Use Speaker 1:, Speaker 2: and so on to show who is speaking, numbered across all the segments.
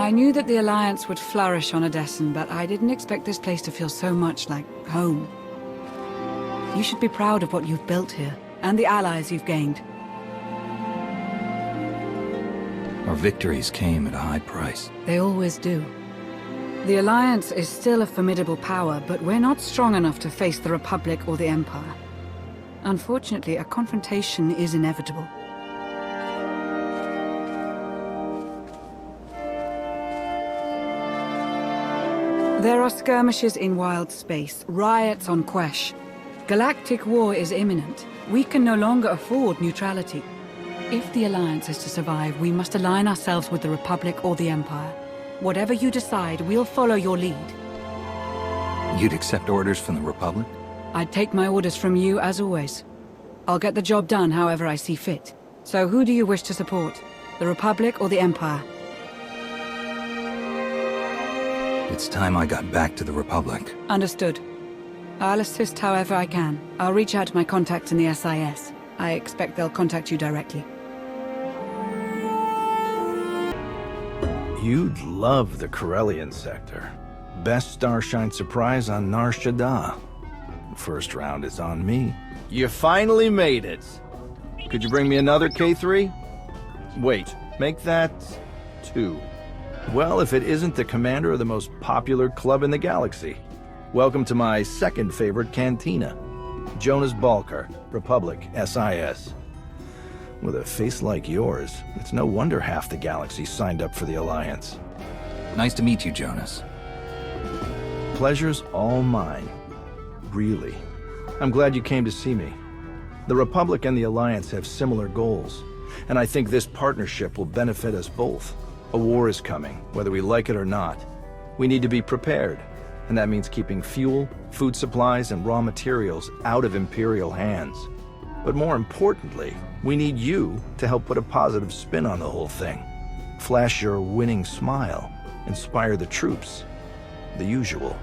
Speaker 1: I knew that the Alliance would flourish on Odessen, but I didn't expect this place to feel so much like home. You should be proud of what you've built here, and the allies you've gained.
Speaker 2: Our victories came at a high price.
Speaker 1: They always do. The Alliance is still a formidable power, but we're not strong enough to face the Republic or the Empire. Unfortunately, a confrontation is inevitable. There are skirmishes in wild space, riots on Quesh. Galactic war is imminent. We can no longer afford neutrality. If the Alliance is to survive, we must align ourselves with the Republic or the Empire. Whatever you decide, we'll follow your lead.
Speaker 2: You'd accept orders from the Republic?
Speaker 1: I'd take my orders from you, as always. I'll get the job done however I see fit. So who do you wish to support? The Republic or the Empire?
Speaker 2: It's time I got back to the Republic.
Speaker 1: Understood. I'll assist however I can. I'll reach out to my contacts in the SIS. I expect they'll contact you directly.
Speaker 3: You'd love the Corellian sector. Best Starshine surprise on Nar Shaddaa. First round is on me.
Speaker 4: You finally made it. Could you bring me another K3? Wait, make that 2.
Speaker 3: Well, if it isn't the commander of the most popular club in the galaxy. Welcome to my second favorite cantina. Jonas Balkar, Republic, SIS. With a face like yours, it's no wonder half the galaxy signed up for the Alliance.
Speaker 2: Nice to meet you, Jonas.
Speaker 3: Pleasure's all mine. Really. I'm glad you came to see me. The Republic and the Alliance have similar goals, and I think this partnership will benefit us both. A war is coming, whether we like it or not. We need to be prepared, and that means keeping fuel, food supplies, and raw materials out of Imperial hands. But more importantly, we need you to help put a positive spin on the whole thing. Flash your winning smile, inspire the troops. The usual.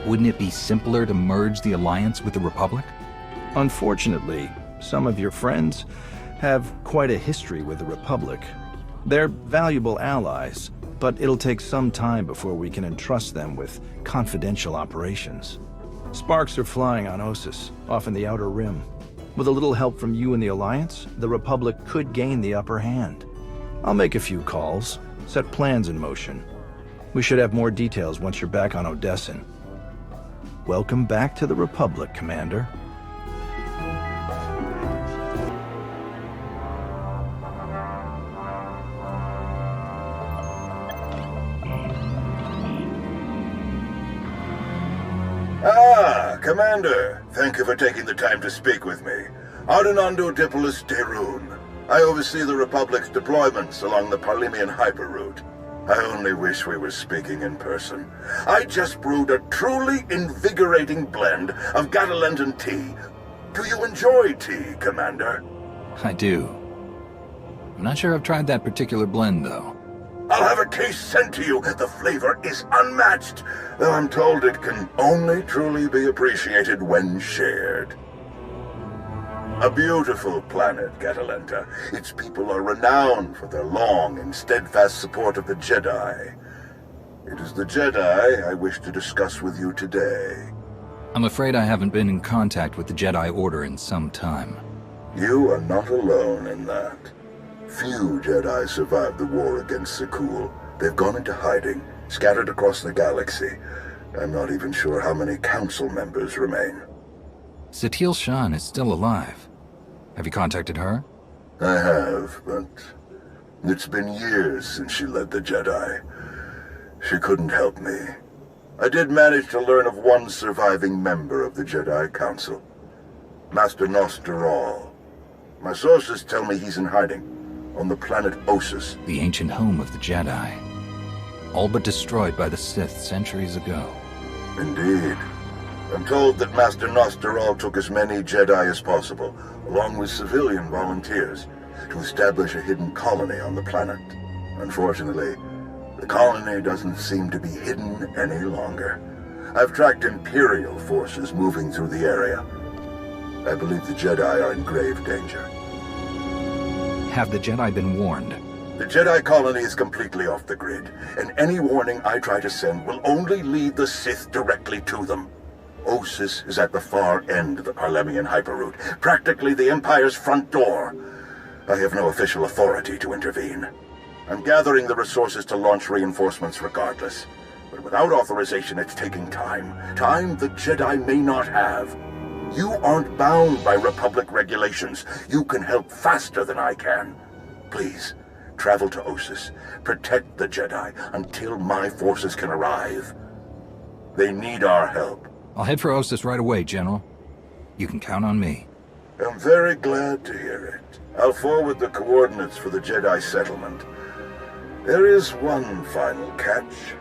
Speaker 2: Wouldn't it be simpler to merge the Alliance with the Republic?
Speaker 3: Unfortunately, some of your friends have quite a history with the Republic. They're valuable allies, but it'll take some time before we can entrust them with confidential operations. Sparks are flying on Ossus, off in the Outer Rim. With a little help from you and the Alliance, the Republic could gain the upper hand. I'll make a few calls, set plans in motion. We should have more details once you're back on Odessen. Welcome back to the Republic, Commander.
Speaker 5: Commander, thank you for taking the time to speak with me. Ardinando Dipolis Derun. I oversee the Republic's deployments along the Parlemian hyperroute. I only wish we were speaking in person. I just brewed a truly invigorating blend of Gatalentan tea. Do you enjoy tea, Commander?
Speaker 2: I do. I'm not sure I've tried that particular blend, though.
Speaker 5: I'll have a case sent to you. The flavor is unmatched, though I'm told it can only truly be appreciated when shared. A beautiful planet, Catalenta. Its people are renowned for their long and steadfast support of the Jedi. It is the Jedi I wish to discuss with you today.
Speaker 2: I'm afraid I haven't been in contact with the Jedi Order in some time.
Speaker 5: You are not alone in that. Few Jedi survived the war against Sekul. They've gone into hiding, scattered across the galaxy. I'm not even sure how many council members remain.
Speaker 2: Satil Shan is still alive. Have you contacted her?
Speaker 5: I have, but it's been years since she led the Jedi. She couldn't help me. I did manage to learn of one surviving member of the Jedi Council, Master Nosteral. My sources tell me he's in hiding on the planet Ossus.
Speaker 2: The ancient home of the Jedi. All but destroyed by the Sith centuries ago.
Speaker 5: Indeed. I'm told that Master Nosteral took as many Jedi as possible, along with civilian volunteers, to establish a hidden colony on the planet. Unfortunately, the colony doesn't seem to be hidden any longer. I've tracked Imperial forces moving through the area. I believe the Jedi are in grave danger.
Speaker 2: Have the Jedi been warned?
Speaker 5: The Jedi colony is completely off the grid, and any warning I try to send will only lead the Sith directly to them. Osis is at the far end of the Parlemian hyperroute, practically the Empire's front door. I have no official authority to intervene. I'm gathering the resources to launch reinforcements regardless. But without authorization, it's taking time. Time the Jedi may not have. You aren't bound by Republic regulations. You can help faster than I can. Please, travel to Osis. Protect the Jedi until my forces can arrive. They need our help.
Speaker 2: I'll head for Osis right away, General. You can count on me.
Speaker 5: I'm very glad to hear it. I'll forward the coordinates for the Jedi settlement. There is one final catch.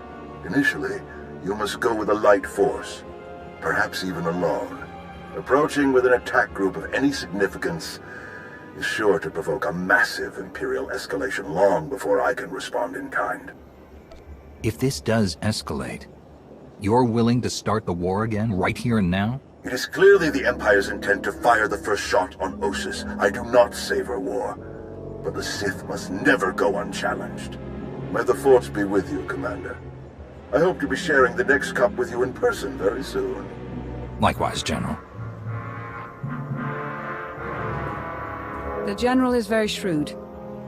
Speaker 5: Initially, you must go with a light force, perhaps even alone. Approaching with an attack group of any significance is sure to provoke a massive Imperial escalation long before I can respond in kind.
Speaker 2: If this does escalate, you're willing to start the war again, right here and now?
Speaker 5: It is clearly the Empire's intent to fire the first shot on Osis. I do not savor war, but the Sith must never go unchallenged. May the Force be with you, Commander. I hope to be sharing the next cup with you in person very soon.
Speaker 2: Likewise, General.
Speaker 1: The General is very shrewd.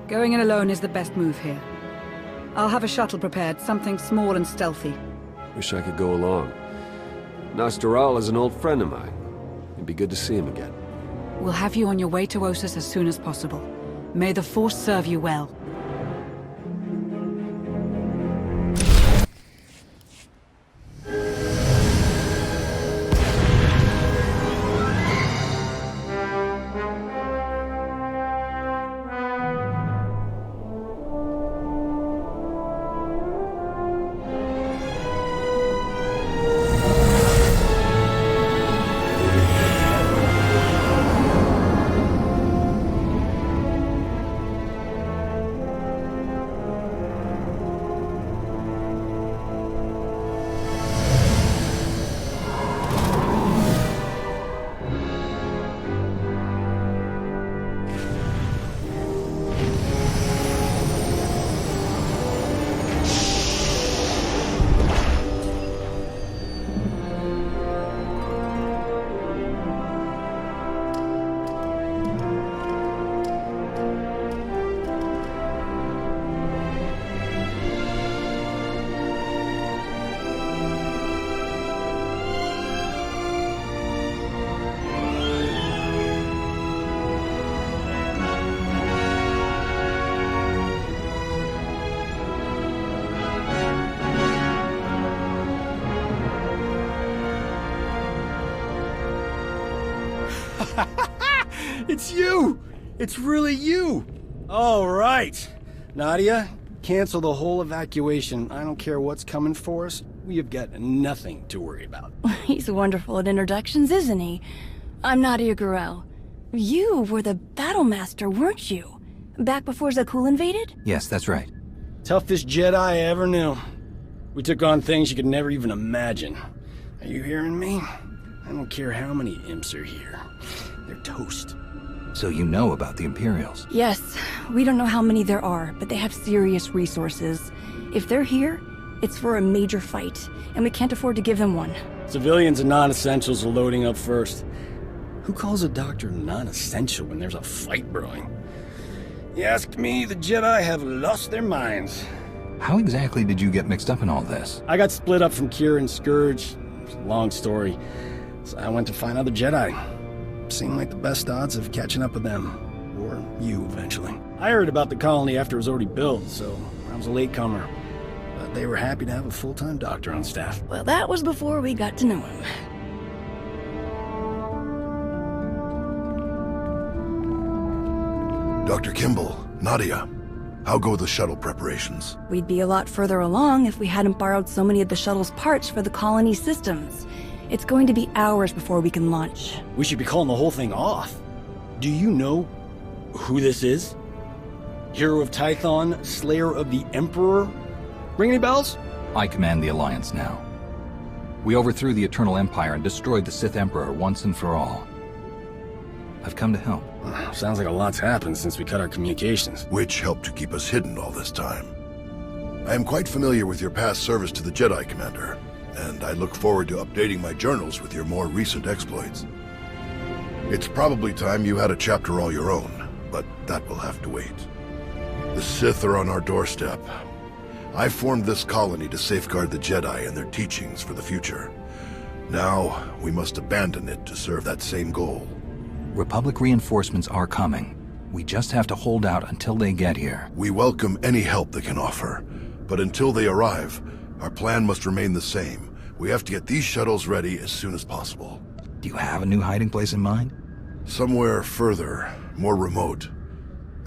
Speaker 1: Going in alone is the best move here. I'll have a shuttle prepared, something small and stealthy.
Speaker 6: Wish I could go along. Nostoral is an old friend of mine. It'd be good to see him again.
Speaker 1: We'll have you on your way to Osis as soon as possible. May the Force serve you well.
Speaker 7: It's you! It's really you! All right. Nadia, cancel the whole evacuation. I don't care what's coming for us. We have got nothing to worry about.
Speaker 8: He's wonderful at introductions, isn't he? I'm Nadia Gurel. You were the battle master, weren't you? Back before Zakul invaded?
Speaker 2: Yes, that's right.
Speaker 7: Toughest Jedi I ever knew. We took on things you could never even imagine. Are you hearing me? I don't care how many imps are here. They're toast.
Speaker 2: So you know about the Imperials?
Speaker 8: Yes. We don't know how many there are, but they have serious resources. If they're here, it's for a major fight, and we can't afford to give them one.
Speaker 7: Civilians and non-essentials are loading up first. Who calls a doctor non-essential when there's a fight brewing? You ask me, the Jedi have lost their minds.
Speaker 2: How exactly did you get mixed up in all this?
Speaker 7: I got split up from Kira and Scourge. It's a long story. So I went to find other Jedi. Seemed like the best odds of catching up with them. Or you, eventually. I heard about the colony after it was already built, so I was a latecomer. But they were happy to have a full-time doctor on staff.
Speaker 8: Well, that was before we got to know him.
Speaker 9: Dr. Kimball, Nadia, how go the shuttle preparations?
Speaker 8: We'd be a lot further along if we hadn't borrowed so many of the shuttle's parts for the colony systems. It's going to be hours before we can launch.
Speaker 7: We should be calling the whole thing off. Do you know who this is? Hero of Tython, Slayer of the Emperor? Ring any bells?
Speaker 2: I command the Alliance now. We overthrew the Eternal Empire and destroyed the Sith Emperor once and for all. I've come to help.
Speaker 7: Sounds like a lot's happened since we cut our communications.
Speaker 9: Which helped to keep us hidden all this time. I am quite familiar with your past service to the Jedi, Commander, and I look forward to updating my journals with your more recent exploits. It's probably time you had a chapter all your own, but that will have to wait. The Sith are on our doorstep. I formed this colony to safeguard the Jedi and their teachings for the future. Now, we must abandon it to serve that same goal.
Speaker 2: Republic reinforcements are coming. We just have to hold out until they get here.
Speaker 9: We welcome any help they can offer, but until they arrive, our plan must remain the same. We have to get these shuttles ready as soon as possible.
Speaker 2: Do you have a new hiding place in mind?
Speaker 9: Somewhere further, more remote.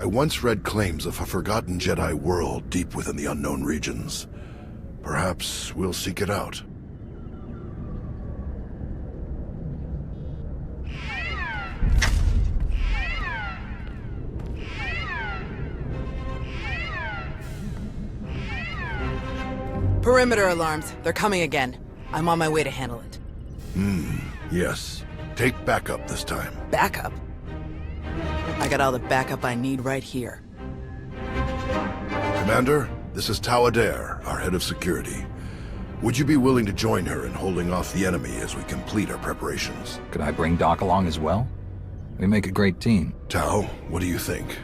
Speaker 9: I once read claims of a forgotten Jedi world deep within the unknown regions. Perhaps we'll seek it out.
Speaker 10: Perimeter alarms. They're coming again. I'm on my way to handle it.
Speaker 9: Yes. Take backup this time.
Speaker 10: Backup? I got all the backup I need right here.
Speaker 9: Commander, this is Tau Adair, our head of security. Would you be willing to join her in holding off the enemy as we complete our preparations?
Speaker 2: Could I bring Doc along as well? We make a great team.
Speaker 9: Tau, what do you think?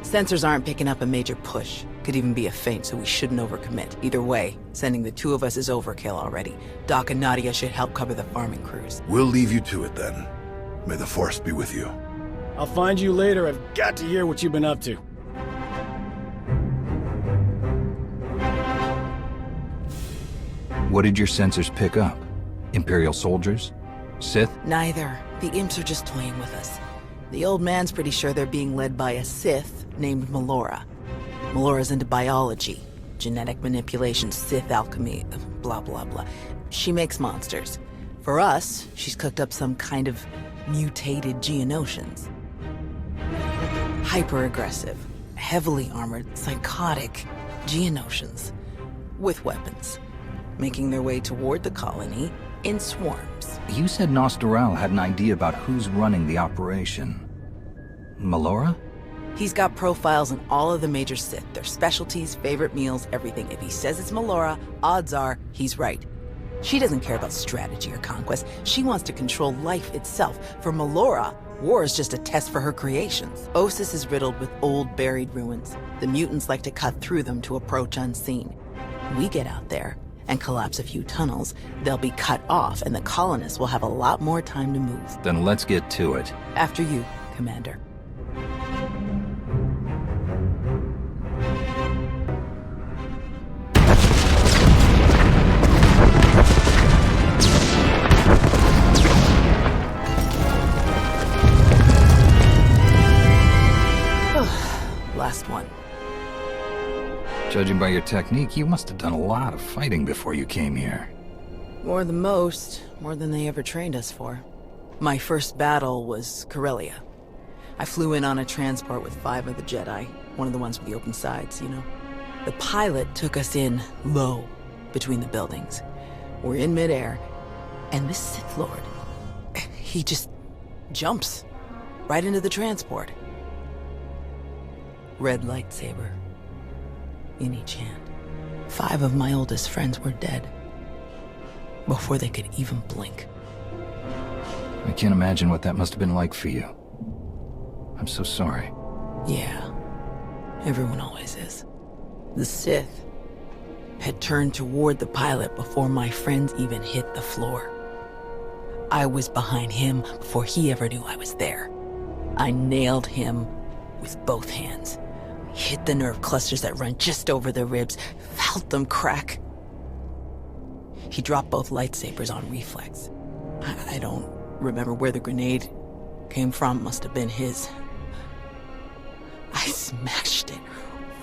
Speaker 10: Sensors aren't picking up a major push. Could even be a feint, so we shouldn't overcommit. Either way, sending the two of us is overkill already. Doc and Nadia should help cover the farming crews.
Speaker 9: We'll leave you to it then. May the Force be with you.
Speaker 7: I'll find you later. I've got to hear what you've been up to.
Speaker 2: What did your sensors pick up? Imperial soldiers? Sith?
Speaker 10: Neither. The imps are just toying with us. The old man's pretty sure they're being led by a Sith named Melora. Melora's into biology, genetic manipulation, Sith alchemy, blah blah blah. She makes monsters. For us, she's cooked up some kind of mutated Geonosians. Hyper-aggressive, heavily armored, psychotic Geonosians. With weapons. Making their way toward the colony in swarms.
Speaker 2: You said Nostoral had an idea about who's running the operation. Melora?
Speaker 10: He's got profiles on all of the major Sith, their specialties, favorite meals, everything. If he says it's Melora, odds are he's right. She doesn't care about strategy or conquest. She wants to control life itself. For Melora, war is just a test for her creations. Ossus is riddled with old, buried ruins. The mutants like to cut through them to approach unseen. We get out there and collapse a few tunnels, they'll be cut off and the colonists will have a lot more time to move.
Speaker 2: Then let's get to it.
Speaker 10: After you, Commander. Last one.
Speaker 2: Judging by your technique, you must have done a lot of fighting before you came here.
Speaker 10: More than most, more than they ever trained us for. My first battle was Corellia. I flew in on a transport with 5 of the Jedi, one of the ones with the open sides, you know. The pilot took us in low, between the buildings. We're in midair, and this Sith Lord, he just jumps right into the transport. Red lightsaber in each hand. 5 of my oldest friends were dead before they could even blink.
Speaker 2: I can't imagine what that must have been like for you. I'm so sorry.
Speaker 10: Yeah, everyone always is. The Sith had turned toward the pilot before my friends even hit the floor. I was behind him before he ever knew I was there. I nailed him with both hands. Hit the nerve clusters that run just over the ribs, felt them crack. He dropped both lightsabers on reflex. I don't remember where the grenade came from, must have been his. I smashed it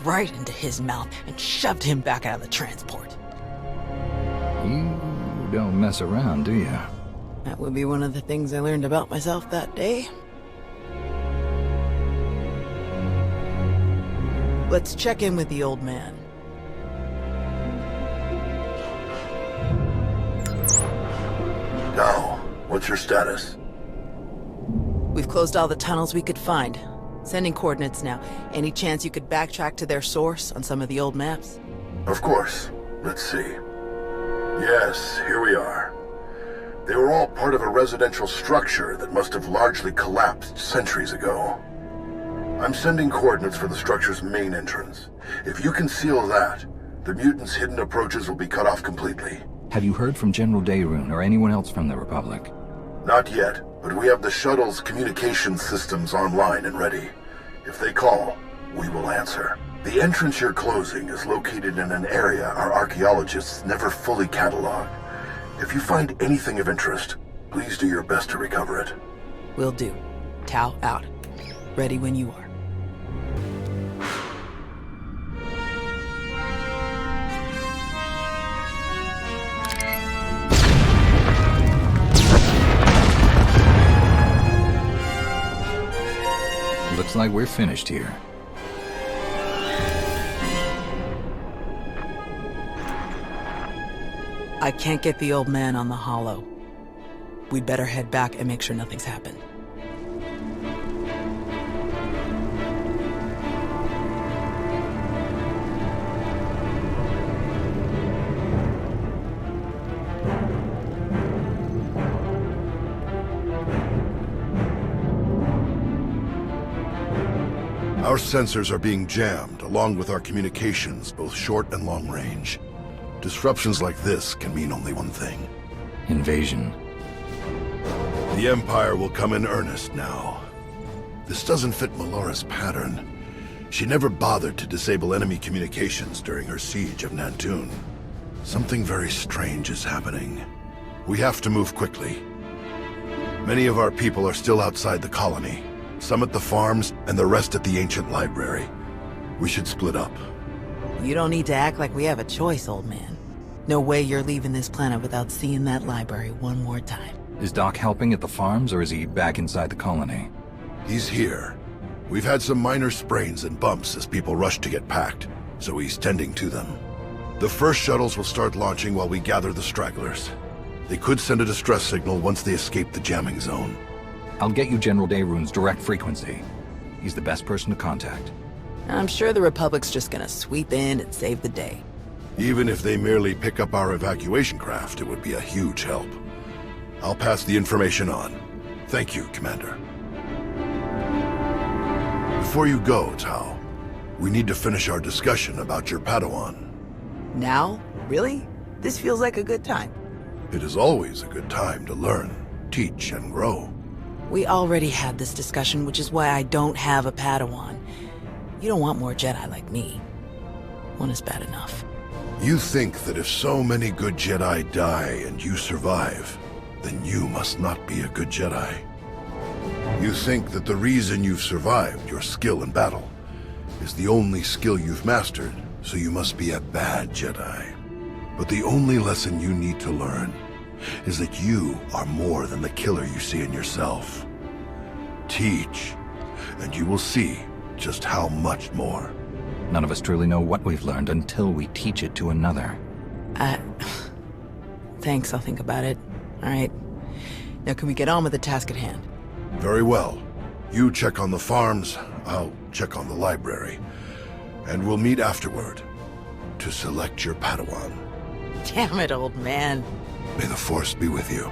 Speaker 10: right into his mouth and shoved him back out of the transport.
Speaker 2: You don't mess around, do you?
Speaker 10: That would be one of the things I learned about myself that day. Let's check in with the old man.
Speaker 5: Now, what's your status?
Speaker 10: We've closed all the tunnels we could find. Sending coordinates now. Any chance you could backtrack to their source on some of the old maps?
Speaker 5: Of course. Let's see. Yes, here we are. They were all part of a residential structure that must have largely collapsed centuries ago. I'm sending coordinates for the structure's main entrance. If you can seal that, the mutants' hidden approaches will be cut off completely.
Speaker 2: Have you heard from General Dayrun or anyone else from the Republic?
Speaker 5: Not yet, but we have the shuttle's communication systems online and ready. If they call, we will answer. The entrance you're closing is located in an area our archaeologists never fully cataloged. If you find anything of interest, please do your best to recover it.
Speaker 10: Will do. Tau out. Ready when you are.
Speaker 2: Looks like we're finished here.
Speaker 10: I can't get the old man on the holo. We'd better head back and make sure nothing's happened.
Speaker 9: Our sensors are being jammed, along with our communications, both short and long range. Disruptions like this can mean only one thing.
Speaker 2: Invasion.
Speaker 9: The Empire will come in earnest now. This doesn't fit Melora's pattern. She never bothered to disable enemy communications during her siege of Nantoon. Something very strange is happening. We have to move quickly. Many of our people are still outside the colony. Some at the farms, and the rest at the ancient library. We should split up.
Speaker 10: You don't need to act like we have a choice, old man. No way you're leaving this planet without seeing that library one more time.
Speaker 2: Is Doc helping at the farms, or is he back inside the colony?
Speaker 9: He's here. We've had some minor sprains and bumps as people rush to get packed, so he's tending to them. The first shuttles will start launching while we gather the stragglers. They could send a distress signal once they escape the jamming zone.
Speaker 2: I'll get you General Dayrun's direct frequency. He's the best person to contact.
Speaker 10: I'm sure the Republic's just gonna sweep in and save the day.
Speaker 9: Even if they merely pick up our evacuation craft, it would be a huge help. I'll pass the information on. Thank you, Commander. Before you go, Tau, we need to finish our discussion about your Padawan.
Speaker 10: Now? Really? This feels like a good time.
Speaker 9: It is always a good time to learn, teach, and grow.
Speaker 10: We already had this discussion, which is why I don't have a Padawan. You don't want more Jedi like me. One is bad enough.
Speaker 9: You think that if so many good Jedi die and you survive, then you must not be a good Jedi. You think that the reason you've survived, your skill in battle, is the only skill you've mastered, so you must be a bad Jedi. But the only lesson you need to learn is that you are more than the killer you see in yourself. Teach, and you will see just how much more.
Speaker 2: None of us truly know what we've learned until we teach it to another.
Speaker 10: Thanks, I'll think about it. All right. Now can we get on with the task at hand?
Speaker 9: Very well. You check on the farms, I'll check on the library. And we'll meet afterward to select your Padawan.
Speaker 10: Damn it, old man.
Speaker 9: May the Force be with you.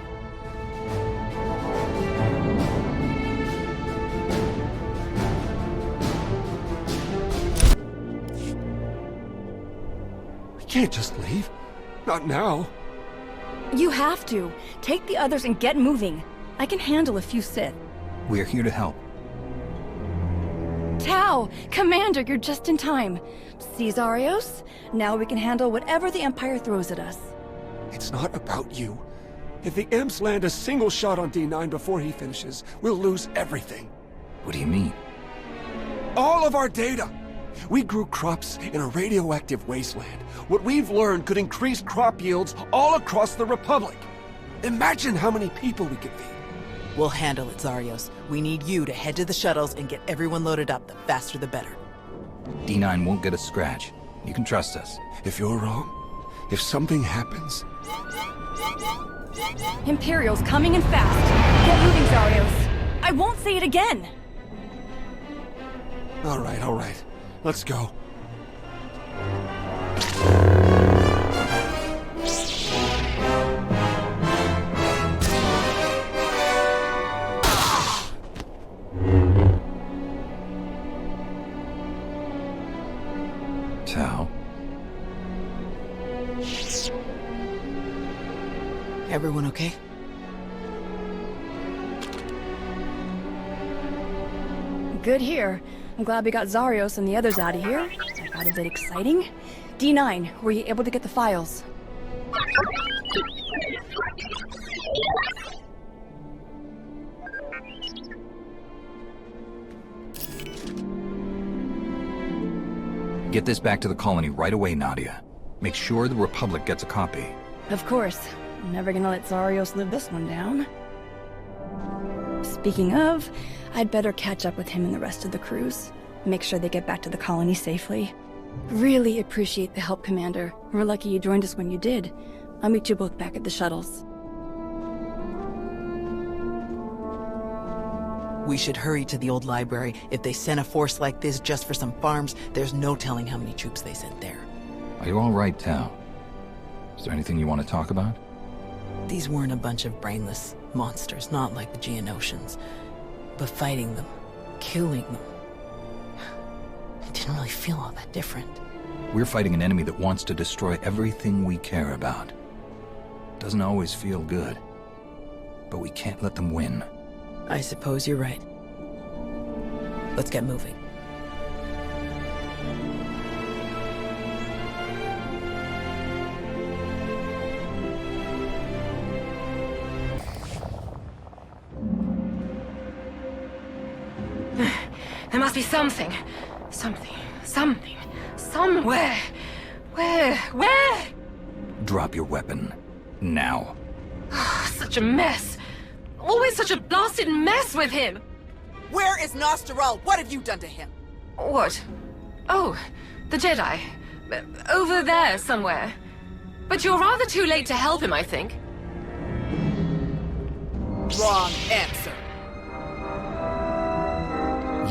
Speaker 6: We can't just leave. Not now.
Speaker 8: You have to. Take the others and get moving. I can handle a few Sith.
Speaker 2: We're here to help.
Speaker 8: Tau! Commander, you're just in time. See, Zarios? Now we can handle whatever the Empire throws at us.
Speaker 6: It's not about you. If the Imps land a single shot on D9 before he finishes, we'll lose everything.
Speaker 2: What do you mean?
Speaker 6: All of our data! We grew crops in a radioactive wasteland. What we've learned could increase crop yields all across the Republic. Imagine how many people we could feed.
Speaker 10: We'll handle it, Zarios. We need you to head to the shuttles and get everyone loaded up. The faster the better.
Speaker 2: D9 won't get a scratch. You can trust us.
Speaker 6: If you're wrong, if something happens...
Speaker 8: Imperials coming in fast. Get moving, Zarios. I won't say it again.
Speaker 6: All right. Let's go.
Speaker 2: Tao?
Speaker 10: Everyone okay?
Speaker 8: Good here. I'm glad we got Zarios and the others out of here. That got a bit exciting. D9, were you able to get the files?
Speaker 2: Get this back to the colony right away, Nadia. Make sure the Republic gets a copy.
Speaker 8: Of course. I'm never gonna let Zarios live this one down. Speaking of, I'd better catch up with him and the rest of the crews. Make sure they get back to the colony safely. Really appreciate the help, Commander. We're lucky you joined us when you did. I'll meet you both back at the shuttles.
Speaker 10: We should hurry to the old library. If they sent a force like this just for some farms, there's no telling how many troops they sent there.
Speaker 2: Are you all right, Tao? Is there anything you want to talk about?
Speaker 10: These weren't a bunch of brainless monsters, not like the Geonosians. But fighting them, killing them, it didn't really feel all that different.
Speaker 2: We're fighting an enemy that wants to destroy everything we care about. Doesn't always feel good. But we can't let them win.
Speaker 10: I suppose you're right. Let's get moving.
Speaker 11: There must be something. Somewhere. Where?
Speaker 2: Drop your weapon. Now.
Speaker 11: Such a mess. Always such a blasted mess with him.
Speaker 10: Where is Nostaral? What have you done to him?
Speaker 11: What? Oh, the Jedi. Over there somewhere. But you're rather too late to help him, I think.
Speaker 10: Wrong answer.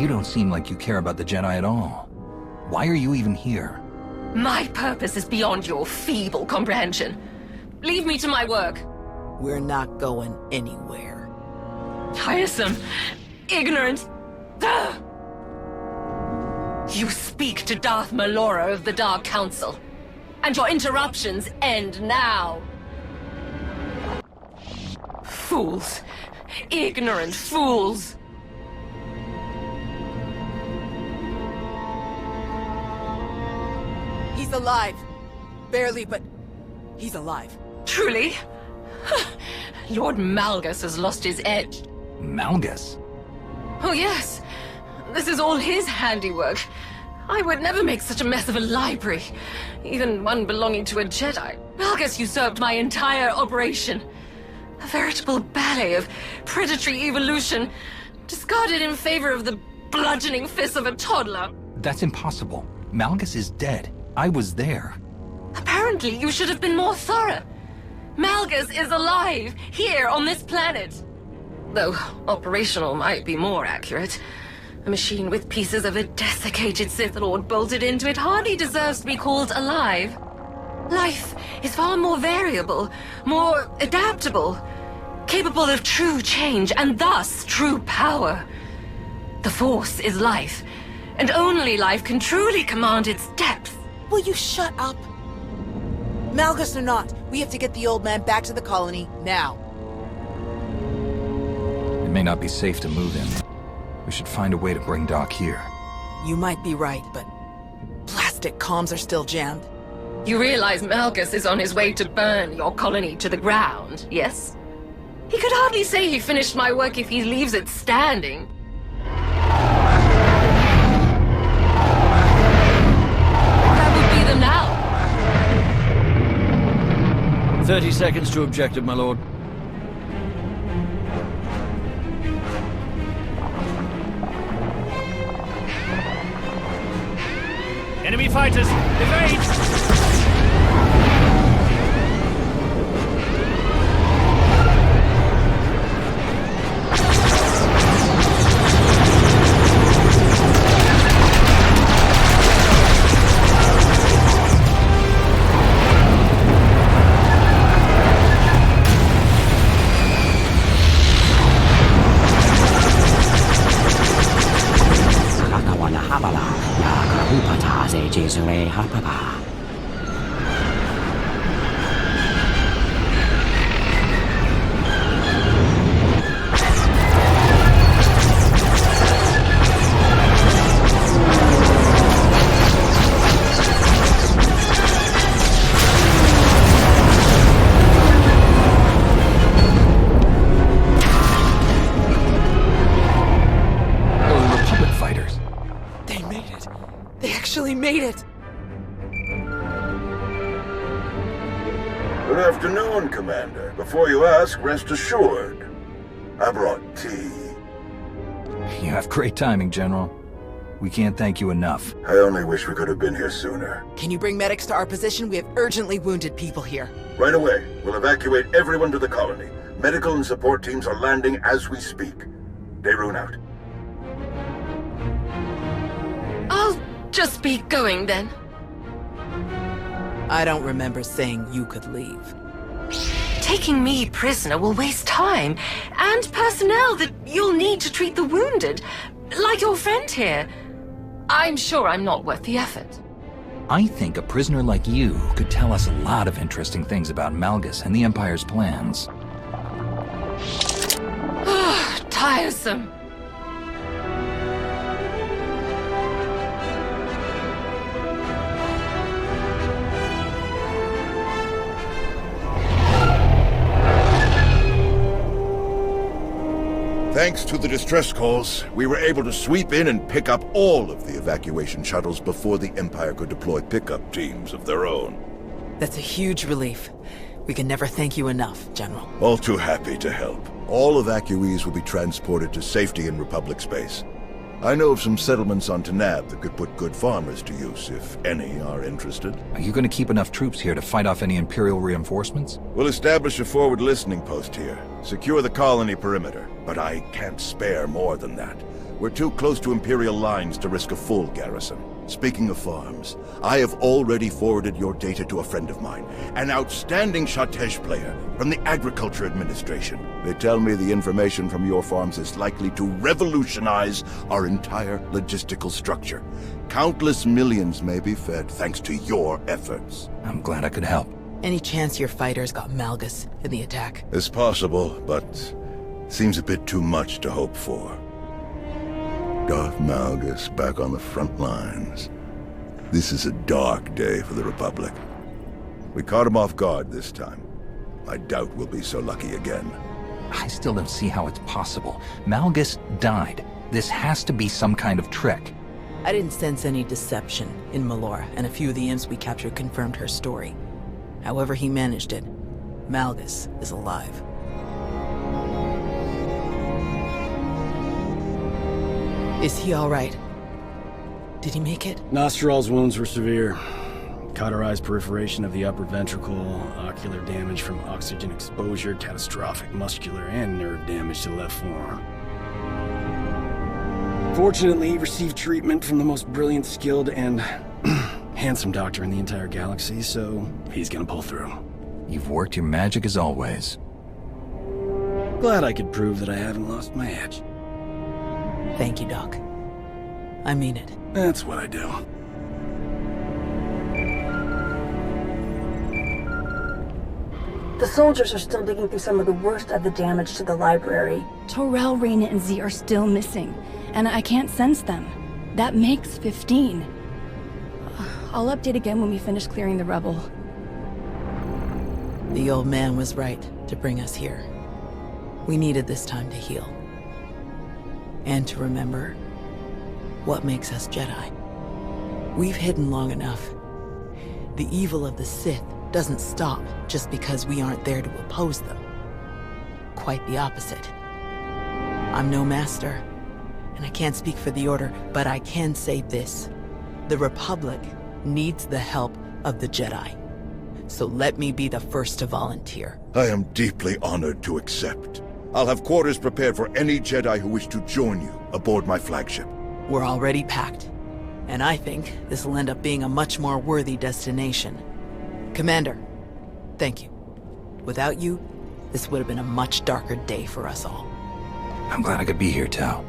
Speaker 2: You don't seem like you care about the Jedi at all. Why are you even here?
Speaker 11: My purpose is beyond your feeble comprehension. Leave me to my work.
Speaker 10: We're not going anywhere.
Speaker 11: Tiresome. Ignorant. Ugh. You speak to Darth Malora of the Dark Council. And your interruptions end now. Fools. Ignorant fools.
Speaker 10: He's alive. Barely, but he's alive.
Speaker 11: Truly? Lord Malgus has lost his edge.
Speaker 2: Malgus?
Speaker 11: Oh yes. This is all his handiwork. I would never make such a mess of a library. Even one belonging to a Jedi. Malgus usurped my entire operation. A veritable ballet of predatory evolution, discarded in favor of the bludgeoning fists of a toddler.
Speaker 2: That's impossible. Malgus is dead. I was there.
Speaker 11: Apparently, you should have been more thorough. Malgus is alive, here on this planet. Though operational might be more accurate. A machine with pieces of a desiccated Sith Lord bolted into it hardly deserves to be called alive. Life is far more variable, more adaptable, capable of true change and thus true power. The Force is life, and only life can truly command its depth.
Speaker 10: Will you shut up? Malgus or not, we have to get the old man back to the colony now.
Speaker 2: It may not be safe to move him. We should find a way to bring Doc here.
Speaker 10: You might be right, but plastic comms are still jammed.
Speaker 11: You realize Malgus is on his way to burn your colony to the ground, yes? He could hardly say he finished my work if he leaves it standing. That would be them now.
Speaker 4: 30 seconds to objective, my lord.
Speaker 12: Enemy fighters, evade!
Speaker 5: Good afternoon, Commander. Before you ask, rest assured. I brought tea.
Speaker 2: You have great timing, General. We can't thank you enough.
Speaker 5: I only wish we could have been here sooner.
Speaker 10: Can you bring medics to our position? We have urgently wounded people here.
Speaker 5: Right away. We'll evacuate everyone to the colony. Medical and support teams are landing as we speak. Daerun out.
Speaker 11: I'll just be going then.
Speaker 10: I don't remember saying you could leave.
Speaker 11: Taking me prisoner will waste time, and personnel that you'll need to treat the wounded, like your friend here. I'm sure I'm not worth the effort.
Speaker 2: I think a prisoner like you could tell us a lot of interesting things about Malgus and the Empire's plans.
Speaker 11: Tiresome.
Speaker 9: Thanks to the distress calls, we were able to sweep in and pick up all of the evacuation shuttles before the Empire could deploy pickup teams of their own.
Speaker 10: That's a huge relief. We can never thank you enough, General.
Speaker 9: All too happy to help. All evacuees will be transported to safety in Republic space. I know of some settlements on Tanab that could put good farmers to use, if any are interested.
Speaker 2: Are you going to keep enough troops here to fight off any Imperial reinforcements?
Speaker 9: We'll establish a forward listening post here. Secure the colony perimeter. But I can't spare more than that. We're too close to Imperial lines to risk a full garrison. Speaking of farms, I have already forwarded your data to a friend of mine, an outstanding Shatej player from the Agriculture Administration. They tell me the information from your farms is likely to revolutionize our entire logistical structure. Countless millions may be fed thanks to your efforts.
Speaker 2: I'm glad I could help.
Speaker 10: Any chance your fighters got Malgus in the attack?
Speaker 9: It's possible, but seems a bit too much to hope for. Darth Malgus back on the front lines. This is a dark day for the Republic. We caught him off guard this time. I doubt we'll be so lucky again.
Speaker 2: I still don't see how it's possible. Malgus died. This has to be some kind of trick.
Speaker 10: I didn't sense any deception in Melora, and a few of the imps we captured confirmed her story. However he managed it, Malgus is alive. Is he all right? Did he make it?
Speaker 7: Nostral's wounds were severe. Cauterized perforation of the upper ventricle, ocular damage from oxygen exposure, catastrophic muscular and nerve damage to the left forearm. Fortunately, he received treatment from the most brilliant, skilled, and handsome doctor in the entire galaxy, so he's gonna pull through.
Speaker 2: You've worked your magic as always.
Speaker 7: Glad I could prove that I haven't lost my edge.
Speaker 10: Thank you, Doc. I mean it.
Speaker 7: That's what I do.
Speaker 8: The soldiers are still digging through some of the worst of the damage to the library. Torel, Reyna, and Z are still missing, and I can't sense them. That makes 15. I'll update again when we finish clearing the rubble.
Speaker 10: The old man was right to bring us here. We needed this time to heal. And to remember what makes us Jedi. We've hidden long enough. The evil of the Sith doesn't stop just because we aren't there to oppose them. Quite the opposite. I'm no master, and I can't speak for the Order, but I can say this. The Republic needs the help of the Jedi. So let me be the first to volunteer.
Speaker 9: I am deeply honored to accept. I'll have quarters prepared for any Jedi who wish to join you aboard my flagship.
Speaker 10: We're already packed, and I think this will end up being a much more worthy destination. Commander, thank you. Without you, this would have been a much darker day for us all.
Speaker 2: I'm glad I could be here, Tau.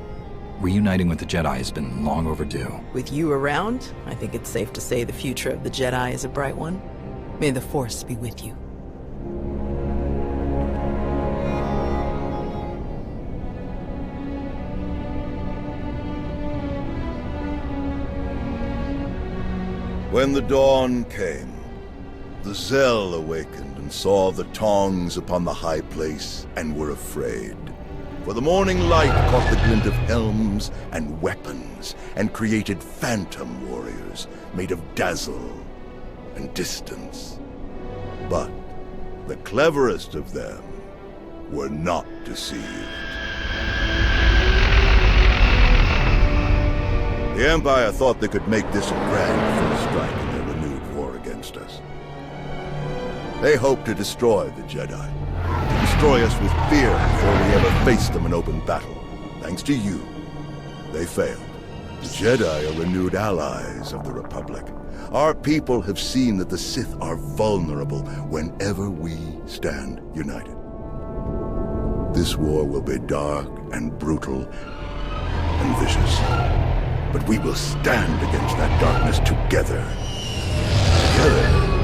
Speaker 2: Reuniting with the Jedi has been long overdue.
Speaker 10: With you around, I think it's safe to say the future of the Jedi is a bright one. May the Force be with you.
Speaker 9: When the dawn came, the Zell awakened and saw the Tongs upon the high place and were afraid. For the morning light caught the glint of helms and weapons and created phantom warriors made of dazzle and distance. But The cleverest of them were not deceived. The Empire thought they could make this a grand first strike in their renewed war against us. They hoped to destroy the Jedi, to destroy us with fear before we ever faced them in open battle. Thanks to you, they failed. The Jedi are renewed allies of the Republic. Our people have seen that the Sith are vulnerable whenever we stand united. This war will be dark and brutal and vicious. But we will stand against that darkness together. Together.